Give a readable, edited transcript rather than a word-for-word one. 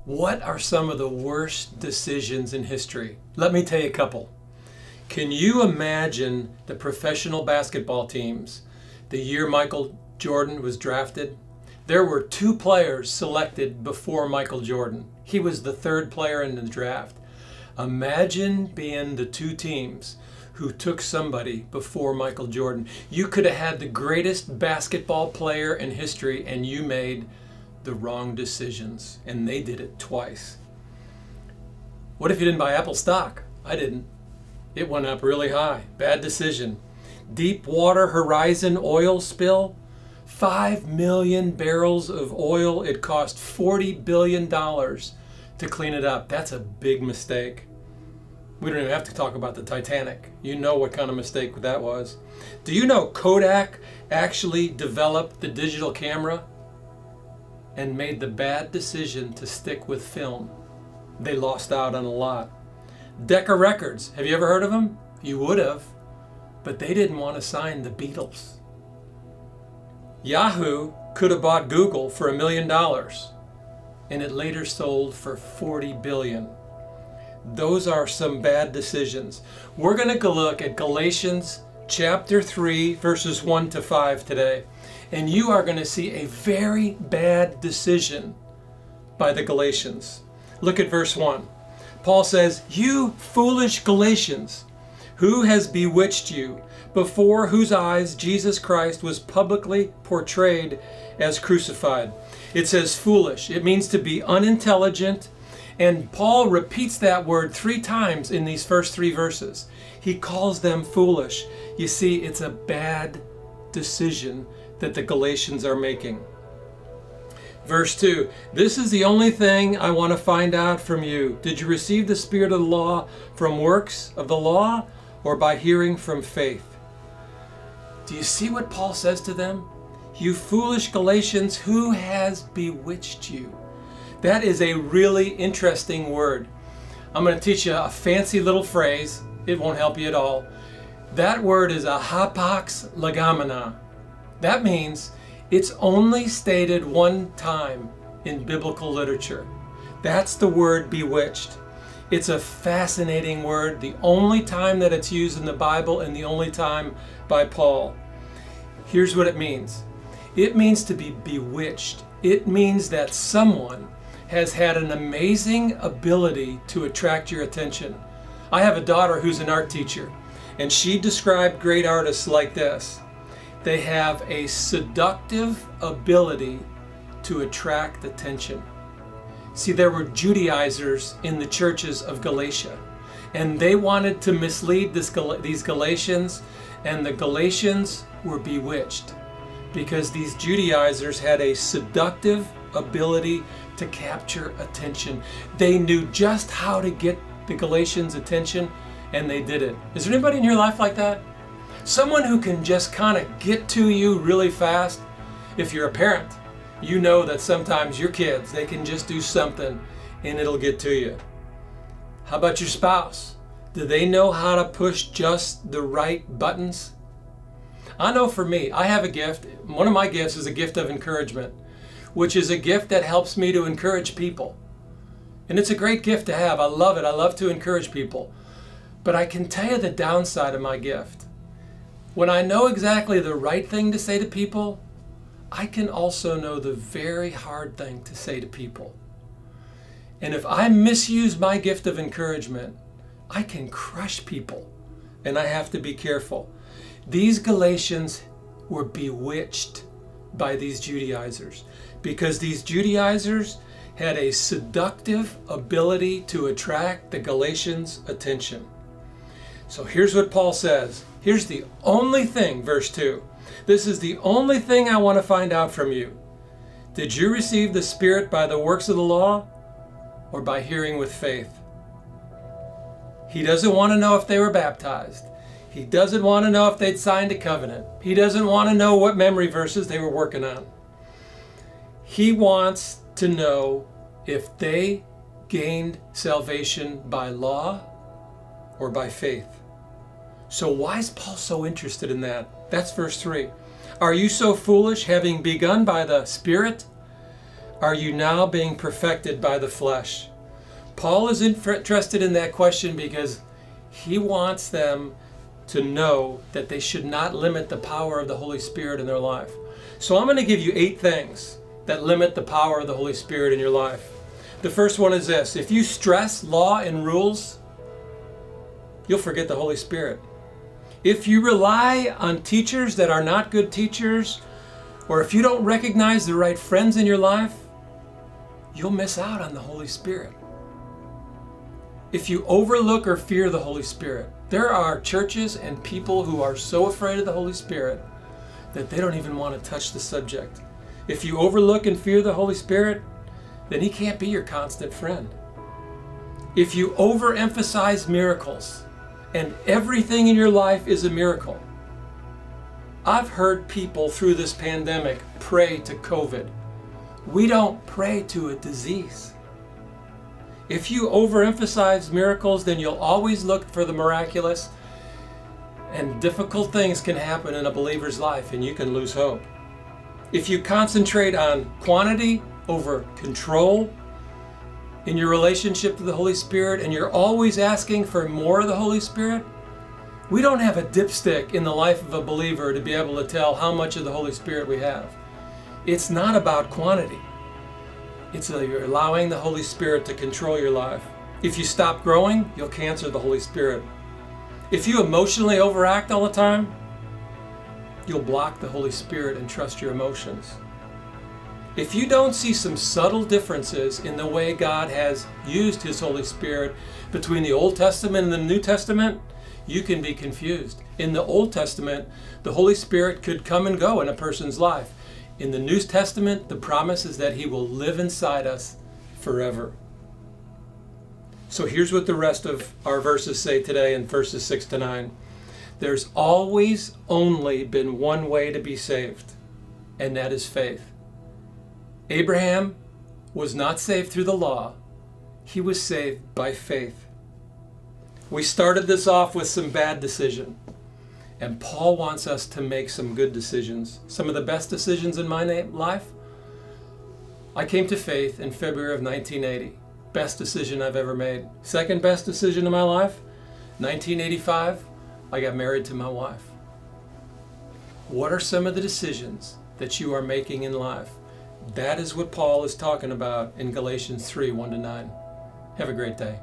What are some of the worst decisions in history? Let me tell you a couple. Can you imagine the professional basketball teams the year Michael Jordan was drafted? There were 2 players selected before Michael Jordan. He was the 3rd player in the draft. Imagine being the 2 teams who took somebody before Michael Jordan. You could have had the greatest basketball player in history and you made the wrong decisions, and they did it twice. What if you didn't buy Apple stock? I didn't. It went up really high. Bad decision. Deepwater Horizon oil spill. 5 million barrels of oil. It cost $40 billion to clean it up. That's a big mistake. We don't even have to talk about the Titanic. You know what kind of mistake that was. Do you know Kodak actually developed the digital camera and made the bad decision to stick with film? They lost out on a lot. Decca Records, have you ever heard of them? You would have, but they didn't want to sign the Beatles. Yahoo could have bought Google for $1 million, and it later sold for $40 billion. Those are some bad decisions. We're going to look at Galatians chapter 3, verses 1 to 5 today. And you are going to see a very bad decision by the Galatians. Look at verse 1. Paul says, "You foolish Galatians, who has bewitched you, before whose eyes Jesus Christ was publicly portrayed as crucified?" It says foolish. It means to be unintelligent. And Paul repeats that word 3 times in these first 3 verses. He calls them foolish. You see, it's a bad decision that the Galatians are making. Verse 2, "This is the only thing I want to find out from you. Did you receive the spirit of the law from works of the law or by hearing from faith?" Do you see what Paul says to them? "You foolish Galatians, who has bewitched you?" That is a really interesting word. I'm going to teach you a fancy little phrase. It won't help you at all. That word is a hapax legomena. That means it's only stated one time in biblical literature. That's the word bewitched. It's a fascinating word, the only time that it's used in the Bible and the only time by Paul. Here's what it means. It means to be bewitched. It means that someone has had an amazing ability to attract your attention. I have a daughter who's an art teacher, and she described great artists like this. They have a seductive ability to attract attention. See, there were Judaizers in the churches of Galatia, and they wanted to mislead these Galatians, and the Galatians were bewitched because these Judaizers had a seductive ability to capture attention. They knew just how to get the Galatians' attention, and they did it. Is there anybody in your life like that? Someone who can just kind of get to you really fast? If you're a parent, you know that sometimes your kids, they can just do something and it'll get to you. How about your spouse? Do they know how to push just the right buttons? I know for me, I have a gift. One of my gifts is a gift of encouragement, which is a gift that helps me to encourage people. And it's a great gift to have. I love it. I love to encourage people. But I can tell you the downside of my gift. When I know exactly the right thing to say to people, I can also know the very hard thing to say to people. And if I misuse my gift of encouragement, I can crush people. And I have to be careful. These Galatians were bewitched by these Judaizers, because these Judaizers had a seductive ability to attract the Galatians' attention. So here's what Paul says. Here's the only thing, verse 2. "This is the only thing I want to find out from you. Did you receive the Spirit by the works of the law or by hearing with faith?" He doesn't want to know if they were baptized. He doesn't want to know if they'd signed a covenant. He doesn't want to know what memory verses they were working on. He wants to know if they gained salvation by law or by faith. So why is Paul so interested in that? That's verse 3. "Are you so foolish, having begun by the Spirit? are you now being perfected by the flesh? Paul is interested in that question because he wants them to know that they should not limit the power of the Holy Spirit in their life. So I'm going to give you 8 things that limit the power of the Holy Spirit in your life. The first one is this: if you stress law and rules, you'll forget the Holy Spirit. If you rely on teachers that are not good teachers, or if you don't recognize the right friends in your life, you'll miss out on the Holy Spirit. If you overlook or fear the Holy Spirit, there are churches and people who are so afraid of the Holy Spirit that they don't even want to touch the subject. If you overlook and fear the Holy Spirit, then He can't be your constant friend. If you overemphasize miracles, and everything in your life is a miracle. I've heard people through this pandemic pray to COVID. We don't pray to a disease. If you overemphasize miracles, then you'll always look for the miraculous, and difficult things can happen in a believer's life and you can lose hope. If you concentrate on quantity over control in your relationship to the Holy Spirit, and you're always asking for more of the Holy Spirit, we don't have a dipstick in the life of a believer to be able to tell how much of the Holy Spirit we have. It's not about quantity. It's you're allowing the Holy Spirit to control your life. If you stop growing, you'll cancer the Holy Spirit. If you emotionally overact all the time, you'll block the Holy Spirit and trust your emotions. If you don't see some subtle differences in the way God has used His Holy Spirit between the Old Testament and the New Testament, you can be confused. In the Old Testament, the Holy Spirit could come and go in a person's life. In the New Testament, the promise is that He will live inside us forever. So here's what the rest of our verses say today in verses 6 to 9. There's always only been one way to be saved, and that is faith. Abraham was not saved through the law. He was saved by faith. We started this off with some bad decision, and Paul wants us to make some good decisions. Some of the best decisions in my life, I came to faith in February of 1980. Best decision I've ever made. Second best decision in my life, 1985, I got married to my wife. What are some of the decisions that you are making in life? That is what Paul is talking about in Galatians 3, 1 to 9. Have a great day.